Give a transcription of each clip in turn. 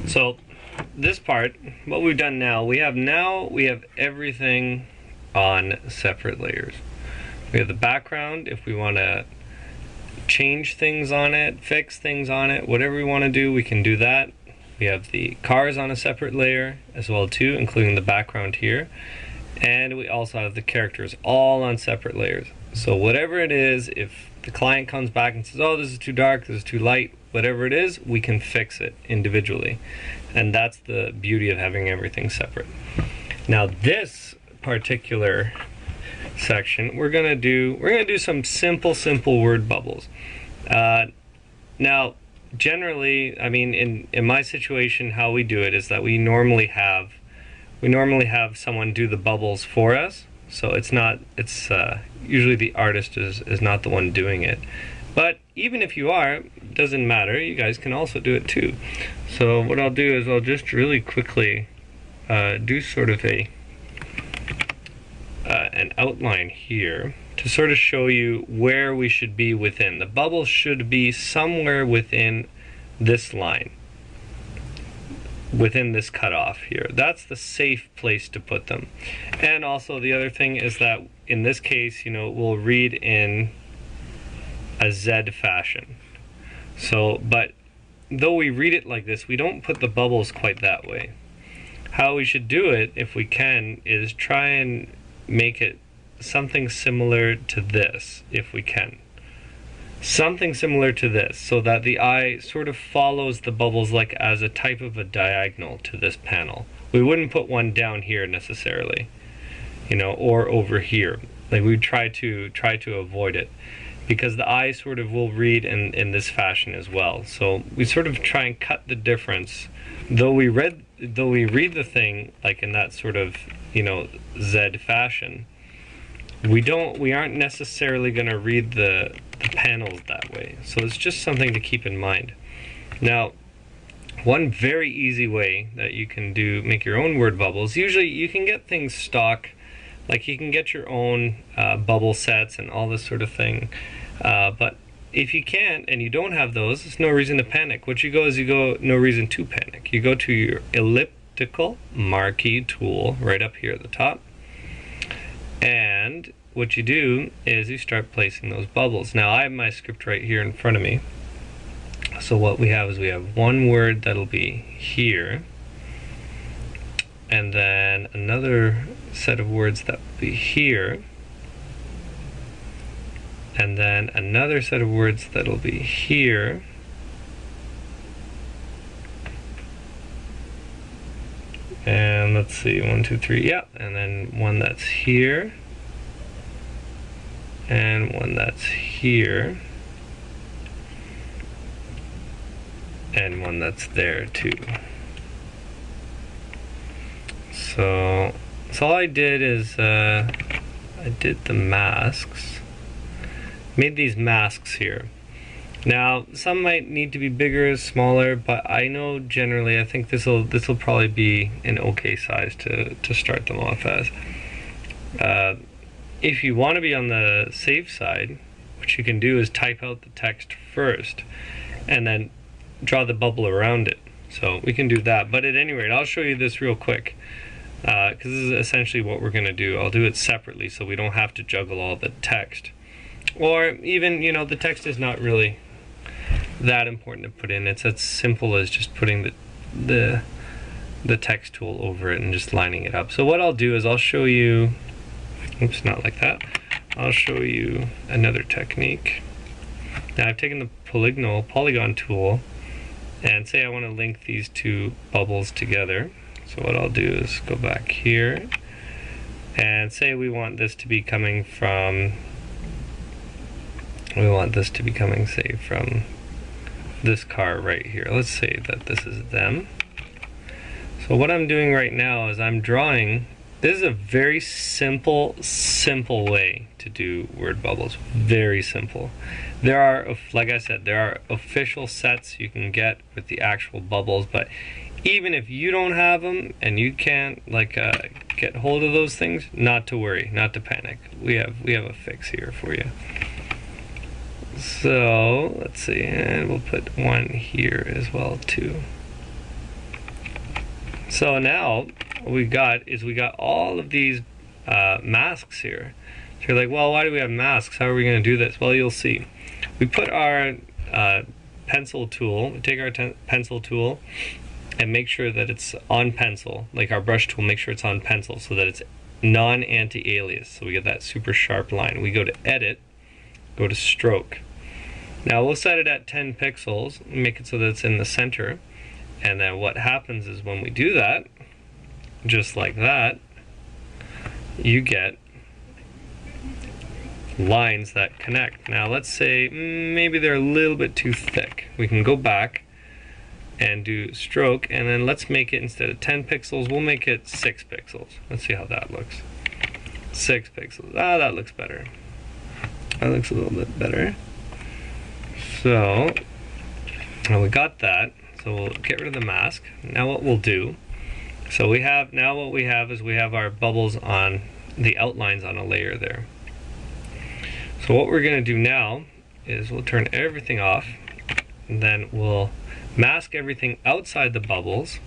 So this part, what we've done now, we have everything on separate layers. We have the background if we want to change things on it, fix things on it, whatever we want to do, we can do that. We have the cars on a separate layer as well too, including the background here. And we also have the characters all on separate layers. So whatever it is, if the client comes back and says, oh, this is too dark, this is too light, whatever it is, we can fix it individually. And that's the beauty of having everything separate. Now this particular section, we're gonna do some simple some word bubbles. Now generally, I mean, in my situation, how we do it is that we normally have someone do the bubbles for us. So it's usually the artist is not the one doing it. But even if you are, it doesn't matter, you guys can also do it too. So what I'll do is I'll just really quickly do sort of an outline here to sort of show you where we should be within. The bubbles should be somewhere within this line, within this cutoff here. That's the safe place to put them. And also the other thing is that in this case, you know, we'll read in a Z fashion. So, but though we read it like this, we don't put the bubbles quite that way. How we should do it, if we can, is try and make it something similar to this, if we can. Something similar to this, so that the eye sort of follows the bubbles like as a type of a diagonal to this panel. We wouldn't put one down here necessarily, you know, or over here. Like we try to avoid it, because the eye sort of will read in this fashion as well. So we sort of try and cut the difference. Though we read the thing like in that sort of, you know, Z fashion, we aren't necessarily going to read the panels that way. So it's just something to keep in mind. Now, one very easy way that you can make your own word bubbles, usually you can get things stock, like you can get your own bubble sets and all this sort of thing. But if you can't and you don't have those, there's no reason to panic. What you go is no reason to panic. You go to your elliptical marquee tool right up here at the top. And what you do is you start placing those bubbles. Now I have my script right here in front of me. So what we have is we have one word that'll be here, and then another set of words that will be here, and then another set of words that'll be here, and let's see, 1, 2, 3, yeah, and then one that's here, and one that's here, and one that's there too. So all I did is I did the masks, made these masks here. Now some might need to be bigger, smaller, but I know generally I think this will probably be an okay size to start them off as. If you want to be on the safe side, what you can do is type out the text first and then draw the bubble around it. So we can do that, but at any rate, I'll show you this real quick, because this is essentially what we're going to do. I'll do it separately so we don't have to juggle all the text. Or even, you know, the text is not really that important to put in. It's as simple as just putting the text tool over it and just lining it up. So what I'll do is I'll show you, oops, not like that. I'll show you another technique. Now I've taken the polygon tool, and say I want to link these two bubbles together. So what I'll do is go back here, and say we want this to be coming from, say, from this car right here. Let's say that this is them. So what I'm doing right now is I'm drawing. This is a very simple way to do word bubbles. Very simple. There are, like I said, there are official sets you can get with the actual bubbles, but even if you don't have them and you can't get hold of those things, not to worry, not to panic. We have a fix here for you. So let's see, and we'll put one here as well too. So now what we got all of these masks here. So you're like, well, why do we have masks? How are we going to do this? Well, you'll see. We put our pencil tool, we take our pencil tool and make sure that it's on pencil, like our brush tool, make sure it's on pencil so that it's non-anti-alias. So we get that super sharp line. We go to edit, go to stroke. Now we'll set it at 10 pixels, make it so that it's in the center. And then what happens is when we do that, just like that, you get lines that connect. Now let's say maybe they're a little bit too thick. We can go back and do stroke, and then let's make it, instead of 10 pixels, we'll make it 6 pixels. Let's see how that looks. 6 pixels. Ah, that looks better. That looks a little bit better. So, now we got that. So we'll get rid of the mask. Now what we'll do, so we have our bubbles on the outlines on a layer there. So what we're going to do now is we'll turn everything off, and then we'll mask everything outside the bubbles.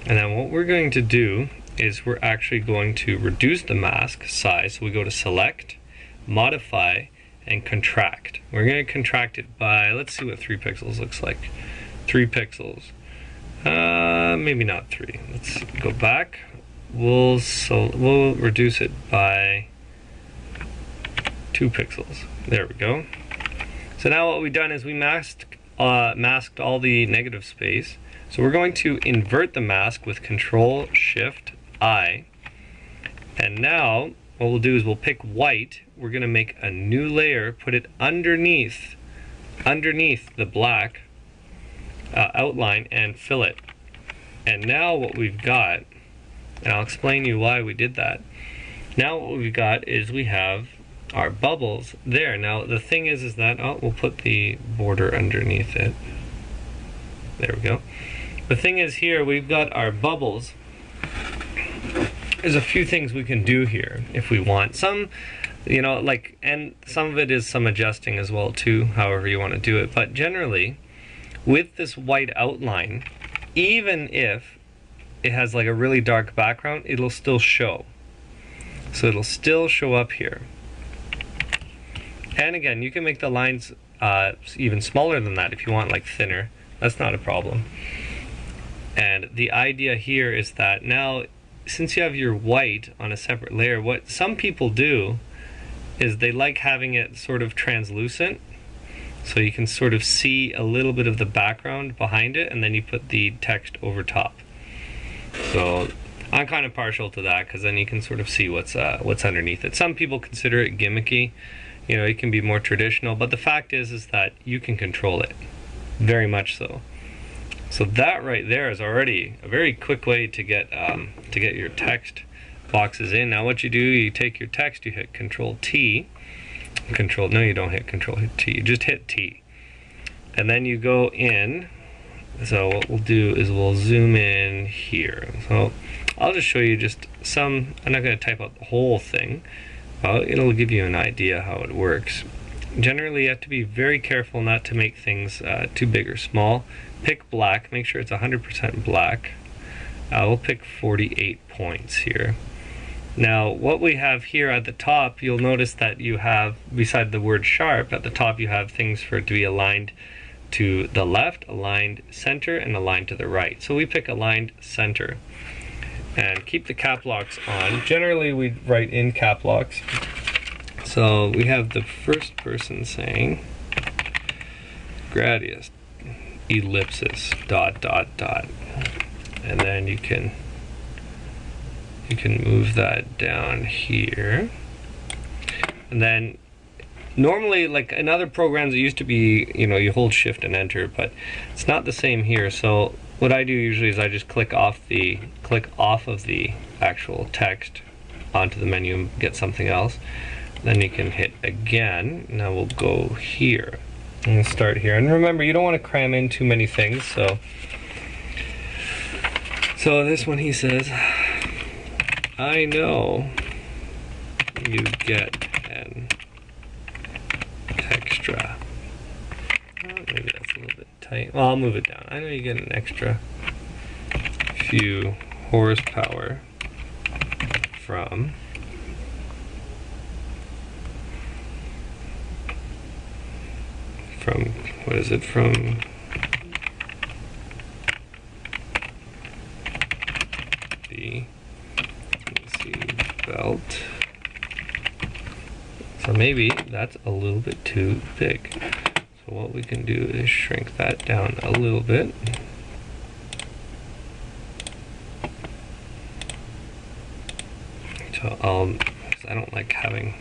And then what we're going to do is we're actually going to reduce the mask size. So we go to select, modify, and contract. We're going to contract it by, let's see what 3 pixels looks like. 3 pixels. Maybe not 3. Let's go back. We'll reduce it by 2 pixels. There we go. So now what we've done is we masked all the negative space. So we're going to invert the mask with Control-Shift-I. And now what we'll do is we'll pick white. We're going to make a new layer, put it underneath the black outline, and fill it. And now what we've got, and I'll explain you why we did that. Now what we've got is we have our bubbles there. Now the thing is that, we'll put the border underneath it. There we go. The thing is, here we've got our bubbles. There's a few things we can do here if we want. Some, you know, like, and some of it is some adjusting as well too, however you want to do it. But generally, with this white outline, even if it has like a really dark background, it'll still show. So it'll still show up here. And again, you can make the lines even smaller than that if you want, like thinner. That's not a problem. And the idea here is that now, since you have your white on a separate layer, what some people do is they like having it sort of translucent, so you can sort of see a little bit of the background behind it, and then you put the text over top. So I'm kind of partial to that, because then you can sort of see what's underneath it. Some people consider it gimmicky. You know, it can be more traditional, but the fact is that you can control it, very much so. So that right there is already a very quick way to get your text boxes in. Now what you do, you take your text, you hit Control-T. No, you don't hit Control-T, you just hit T. And then you go in. So what we'll do is we'll zoom in here. So I'll just show you just some, I'm not going to type out the whole thing. It'll give you an idea how it works. Generally, you have to be very careful not to make things too big or small. Pick black, make sure it's 100% black. We'll pick 48 points here. Now, what we have here at the top, you'll notice that you have, beside the word sharp, at the top you have things for it to be aligned to the left, aligned center, and aligned to the right. So we pick aligned center. And keep the cap locks on. Generally, we write in cap locks. So we have the first person saying gradius ellipsis ... and then you can move that down here. And then normally, like in other programs, it used to be, you know, you hold shift and enter, but it's not the same here. So what I do usually is I just click off of the actual text onto the menu and get something else. Then you can hit again. Now we'll go here and start here. And remember, you don't want to cram in too many things. So this one, he says, I know you get an extra. Maybe that's a little bit tight. Well, I'll move it down. I know you get an extra few horsepower from what is it, from the, let's see, belt. So maybe that's a little bit too big. So what we can do is shrink that down a little bit. So because I don't like having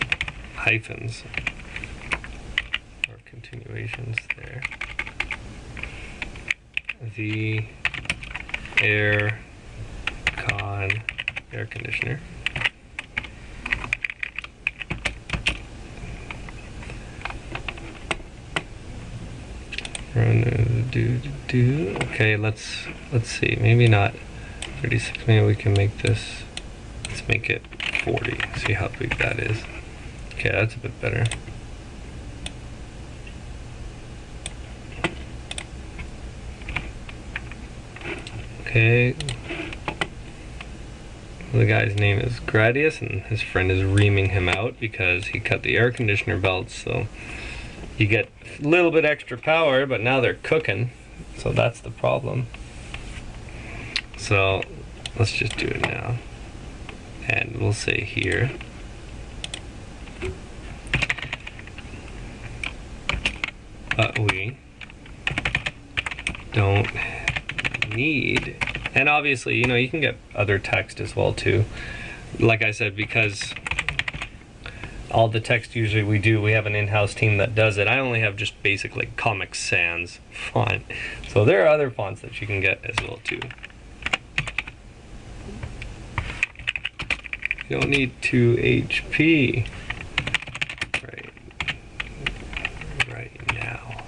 hyphens or continuations there. The air conditioner. Okay, let's see. Maybe not 36. Maybe we can make this. Let's make it 40. See how big that is. Okay, that's a bit better. Okay. The guy's name is Gradius, and his friend is reaming him out because he cut the air conditioner belts. So you get a little bit extra power, but now they're cooking. So that's the problem. So let's just do it now. And we'll say here, but we don't need, and obviously, you know, you can get other text as well too. Like I said, because all the text usually we have an in-house team that does it. I only have just basically Comic Sans font. So there are other fonts that you can get as well too. You don't need 2 HP right now.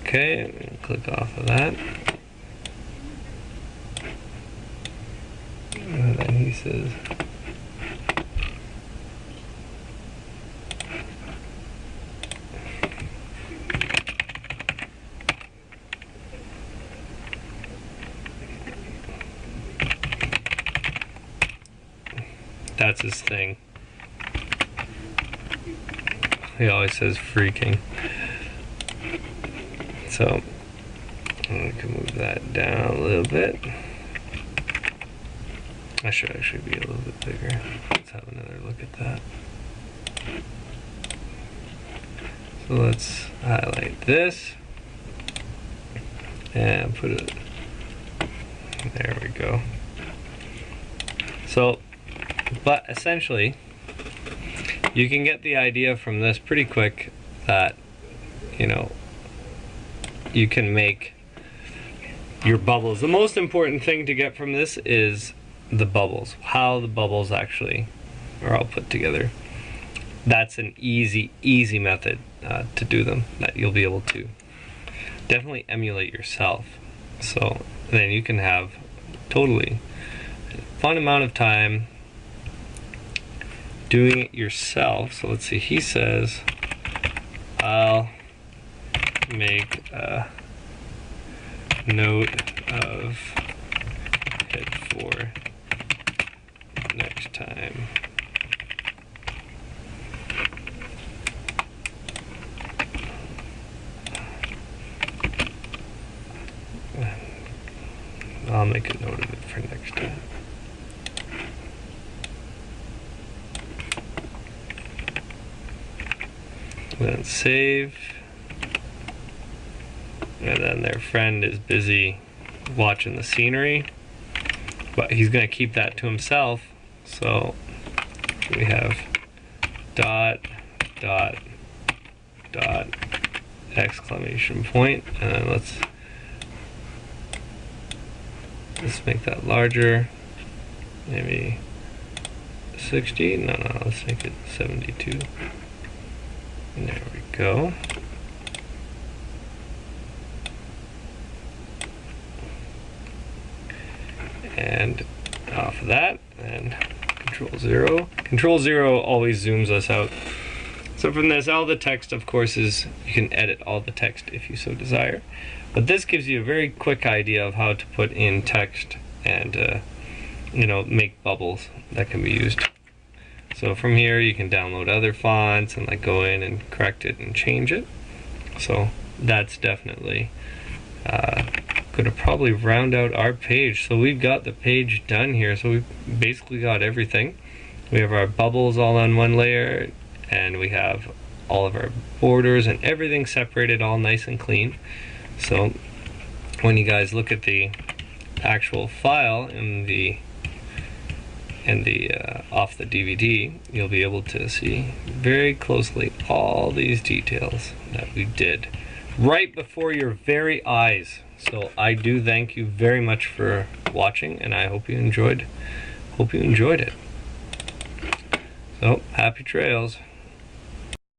Okay, I'm gonna click off of that. And then he says, that's his thing. He always says freaking. So I can move that down a little bit. I should actually be a little bit bigger. Let's have another look at that. So let's highlight this and put it, there we go. So, but essentially, you can get the idea from this pretty quick that, you know, you can make your bubbles. The most important thing to get from this is the bubbles, how the bubbles actually are all put together. That's an easy method to do them that you'll be able to definitely emulate yourself. So then you can have totally fun amount of time doing it yourself. So let's see, he says I'll make a note of it for next time. I'll make a note of it for next time. Then save. And then their friend is busy watching the scenery, but he's going to keep that to himself. So we have dot exclamation point, and then let's make that larger, maybe 60. No, let's make it 72. And there we go. And off of that, and Control 0. Control 0 always zooms us out. So from this, all the text, of course, is, you can edit all the text if you so desire. But this gives you a very quick idea of how to put in text and, you know, make bubbles that can be used. So from here, you can download other fonts and like go in and correct it and change it. So that's definitely going to probably round out our page. So we've got the page done here. So we've basically got everything. We have our bubbles all on one layer, and we have all of our borders and everything separated all nice and clean. So when you guys look at the actual file in the off the DVD, you'll be able to see very closely all these details that we did right before your very eyes. So I do thank you very much for watching, and I hope you enjoyed it. So happy trails.